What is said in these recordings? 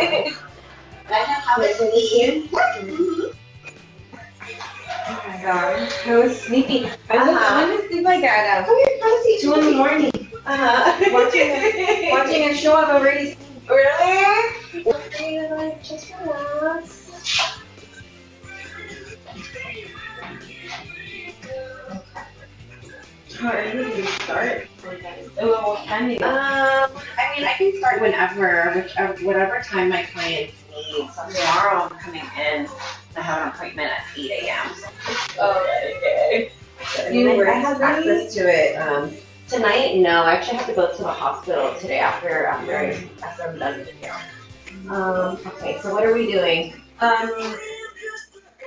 how is it? Oh my god, I was sleepy. I went to sleep like at 2 in the morning. Watching a show I've already seen. Really? Like, just relax. How early do you start? What time do you? I mean, I can start whatever time my clients need. So tomorrow I'm coming in. I have an appointment at 8 a.m. Okay. I have access to it. Tonight, no. I actually have to go to the hospital today after I'm done with you. Okay, so what are we doing?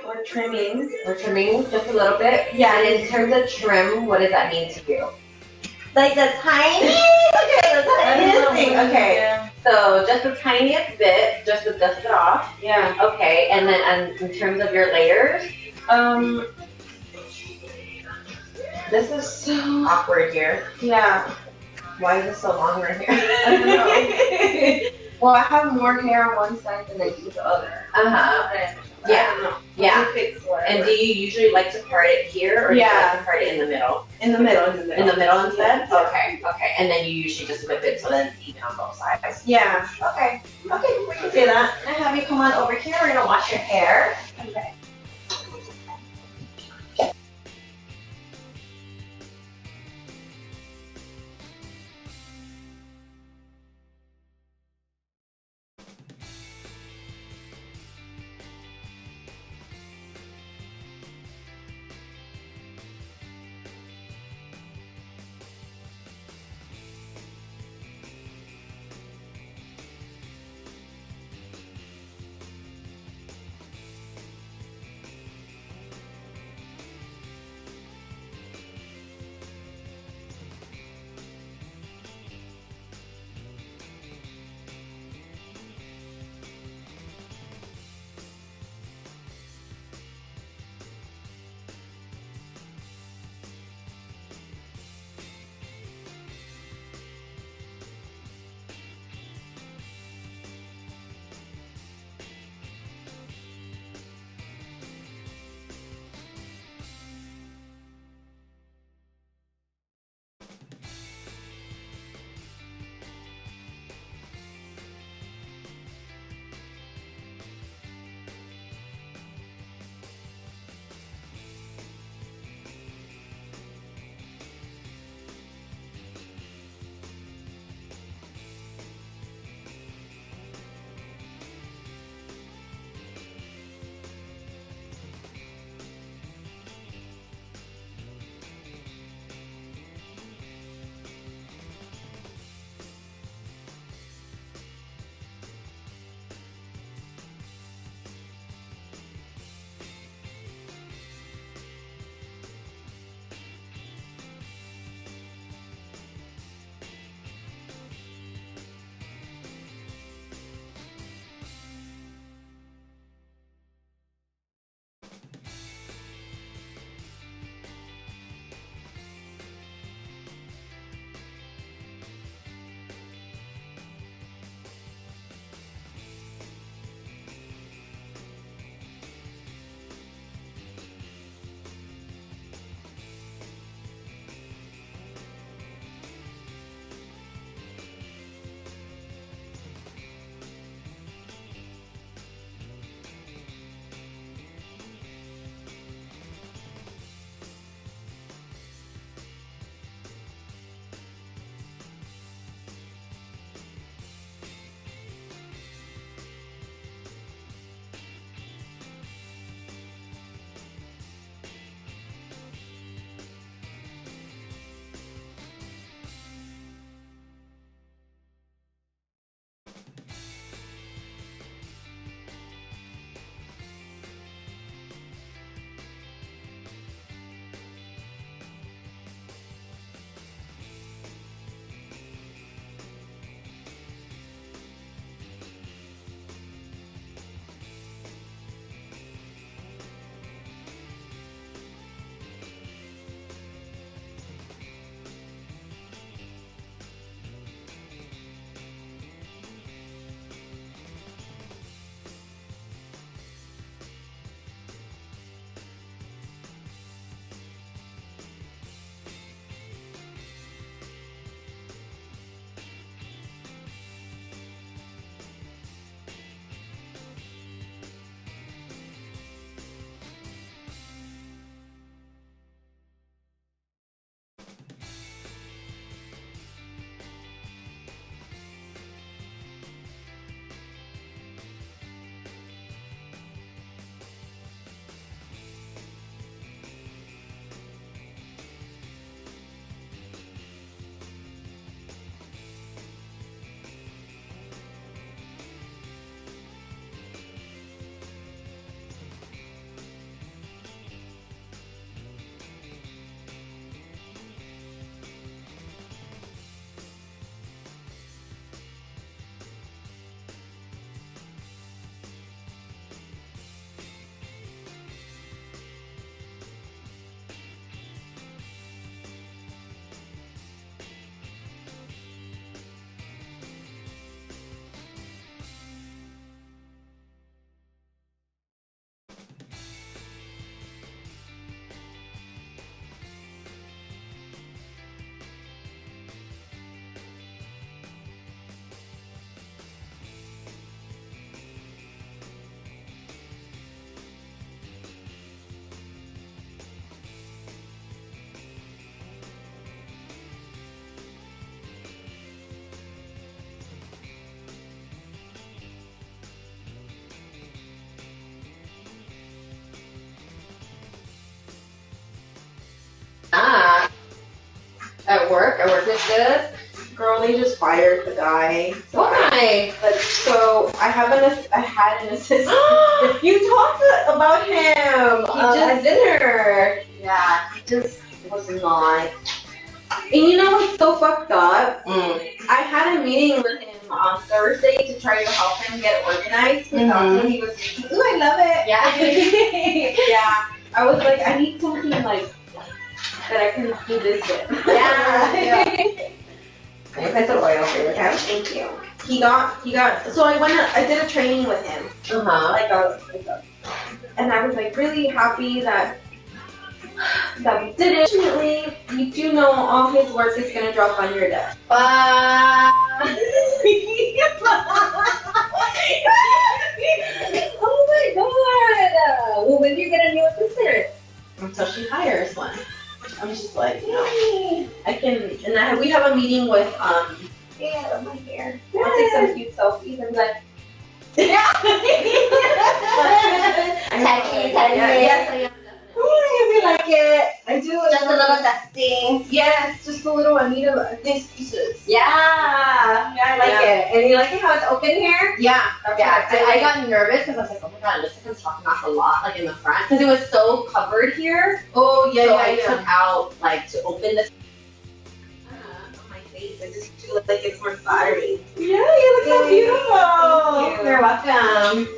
We're trimming. We're trimming just a little bit. Yeah. And in terms of trim, what does that mean to you? Like the tiniest, thing. Okay. Yeah. So just the tiniest bit, just to dust it off. Yeah. Okay, and then in terms of your layers, this is so awkward here. Yeah. Why is it so long right here? I don't know. Well, I have more hair on one side than I do the other. Yeah. I don't know. Yeah. Fix And do you usually like to part it here, or do you like to part it in the middle? In the middle. In the middle instead? Okay. And then you usually just whip it so that it's even on both sides. Yeah. Okay, we can do that. I have you come on over here. We're gonna wash your hair. Okay. work? Our work is good? Girl, they just fired the guy. Why? So I had an assistant. You talked about him at dinner. Yeah, he just was not. And you know what's so fucked up? I had a meeting with him on Thursday to try to help him get organized because he was thinking, ooh, I love it. Yeah. Yeah. I was like, I need something like that I can do this with. Yeah. Nice. I put oil for you, okay? Thank you. He got. So I did a training with him. And I was like really happy that we did it. Fortunately, you do know all his work is gonna drop on your desk. Oh my god! Well, when do you get a new assistant? Until she hires one. I'm just like, no. I can, and we have a meeting with, yeah, I love my hair. I'll take some cute selfies and like, yeah. Yes, I like it. I do. just a little dusting. Yes, just a little. I need these pieces. Yeah. I like it. And you like it how it's open here? Yeah. Yeah. I got nervous because I was like, oh my god, looks like I'm talking off a lot, like in the front, because it was so covered here. Oh yeah, So yeah, I yeah. took out like to open the. On my face, I just feel like it's more flattering. Yeah, you look so Thank beautiful. you. You're welcome.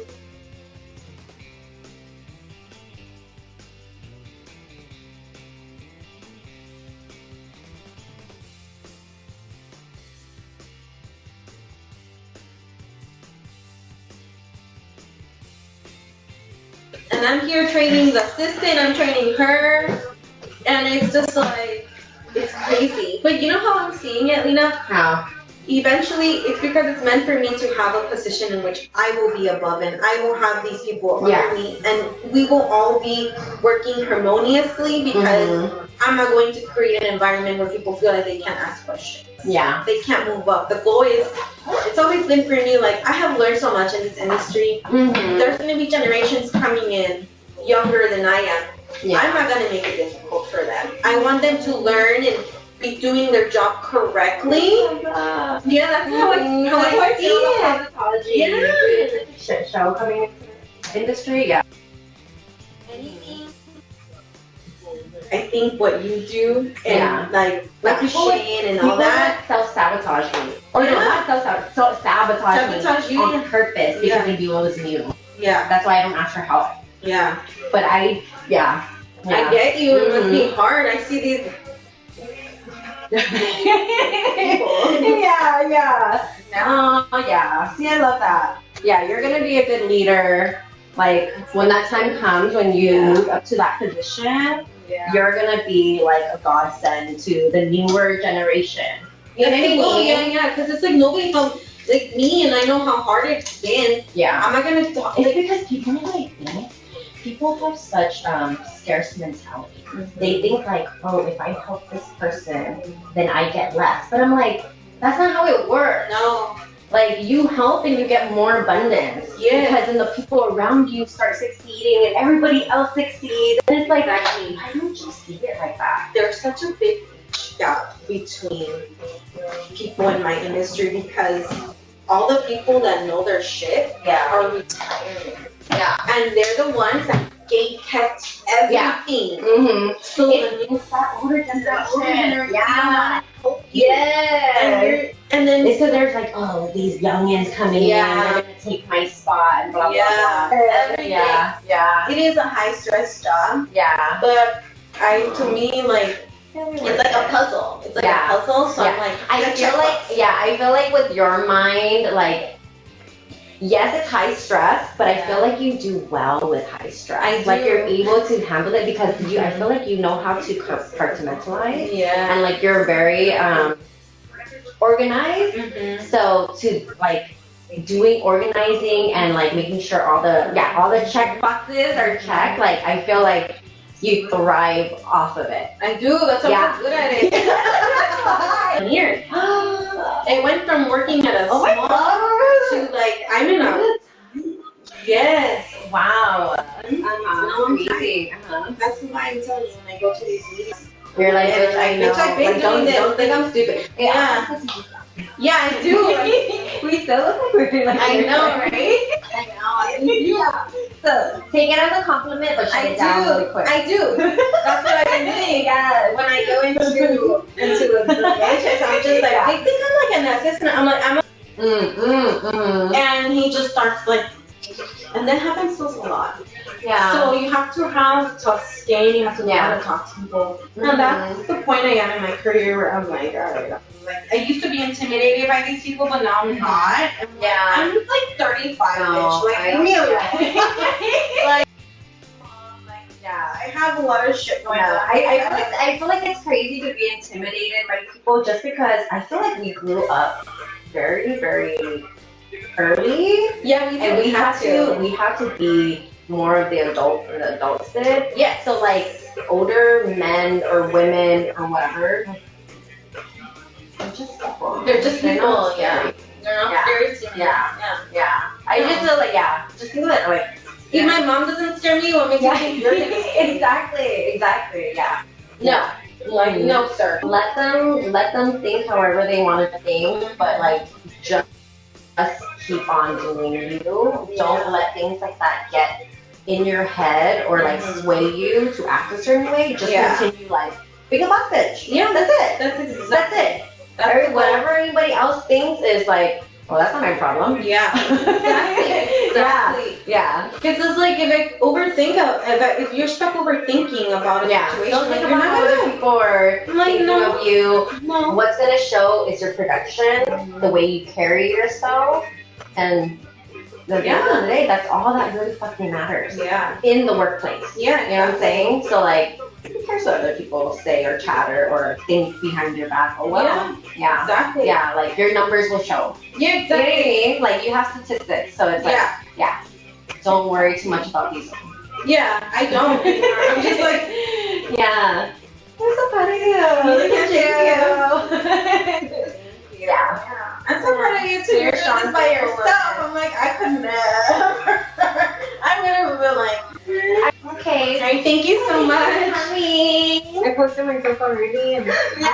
And I'm here training the assistant, I'm training her, and it's just like, it's crazy. But you know how I'm seeing it, Lena? How? Eventually, it's because it's meant for me to have a position in which I will be above and I will have these people under me, and we will all be working harmoniously because I'm not going to create an environment where people feel like they can't ask questions. Yeah. They can't move up. The goal is, it's always been for me, like, I have learned so much in this industry. There's going to be generations coming in younger than I am. Yeah. I'm not going to make it difficult for them. I want them to learn and be doing their job correctly. Yeah, that's how I see it. Yeah. Shit show coming into the industry. Yeah. Anything. I think what you do and Yeah. like people Shane and all that. Self-sabotage me. Or no, not self-sabotage. So sabotage me you on purpose because Yeah. they do always new. Yeah, That's why I don't ask for help. yeah. But I get you. It must be hard. I see these. yeah. Yeah. See, I love that. Yeah, you're gonna be a good leader. Like when that time comes, when you move up to that position, you're gonna be like a godsend to the newer generation. You know what I mean? Yeah. Because it's like nobody knows, like me, and I know how hard it's been. Yeah. I'm not gonna talk. It's because people like me. People have such scarce mentality. They think like, oh, if I help this person, then I get less. But I'm like, that's not how it works. No. Like you help and you get more abundance. Yeah. Because then the people around you start succeeding and everybody else succeeds. And it's like, Exactly. why don't you see it like that? There's such a big gap between people in my industry because all the people that know their shit are retiring. Yeah. And they're the ones that gate kept everything. Mm-hmm. So It's that older generation. Yeah. Yeah. And then It's because there's like, oh, these youngins coming in, they're gonna take my spot and blah blah blah. Every day. Yeah. It is a high stress job, Yeah. but to me, like, it's like a puzzle. It's like a puzzle, so I'm like, I feel like with your mind, like, yes, it's high stress, but I feel like you do well with high stress. I do. Like you're able to handle it because I feel like you know how to compartmentalize. Yeah. And like you're very organized. Mm-hmm. So to like doing organizing and like making sure all the check boxes are checked, like I feel like you thrive off of it. I do. That's why I'm so good at it. Years. It went from working at a small to like I'm in a Wow. No, I'm Crazy. That's why I'm telling you when I go to these meetings. You're like, bitch, I know. Bitch, I've been Like, doing this. don't think I'm stupid. Yeah. Yeah, I do. We still look like we're like. I know, right? I know. Yeah. So take it as a compliment, but shut it down really quick. I do. That's what I've been doing. Yeah. When I go into a relationship, I'm just like, they think I'm like a narcissist, and I'm like, and he just starts like, and that happens to us a lot. Yeah. So you have to have tough skin. You have to know how to talk to people. And that's the point I am in my career where I'm like, all right. Like, I used to be intimidated by these people, but now I'm not. Yeah. I'm like 35, bitch. Like, I know. Like, yeah. I have a lot of shit going on. I feel like it's crazy to be intimidated by people just because I feel like we grew up very, very early. Yeah, and we have to be more of the adults than the adults did. Yeah. So like older men or women or whatever, they're just people. They're just people. Not Yeah. They're not scary to me. Yeah. I just feel like just think of it like if my mom doesn't scare me, what makes you think you're gonna scare me? Exactly. Yeah. No. Like no, sir. Let them think however they want to think, but like just keep on doing you. Don't let things like that get in your head or like sway you to act a certain way. Just continue like being a boss bitch. Yeah, that's it. That's it. Whatever anybody else thinks is like, well, that's not my problem. Yeah. Exactly. Yeah. Because it's like if you're stuck overthinking about a situation, don't think like, about how other people are thinking of you. No. What's gonna show is your production, the way you carry yourself, and at the end of the day, that's all that really fucking matters. Yeah. In the workplace. Yeah. You know what I'm saying? So like, who cares what other people say or chatter or think behind your back? Oh well. Yeah. Exactly. Yeah. Like your numbers will show. Yeah. You know what I mean? Like you have statistics, so it's like, yeah. Don't worry too much about these. Yeah, I don't. I'm just like, yeah. I'm so proud of you. Thank you. Yeah. I'm so proud of you too. You're doing this by yourself. I'm like, I could never. I'm gonna be like, okay. Alright, thank you so much. Honey. I posted myself already. Yeah.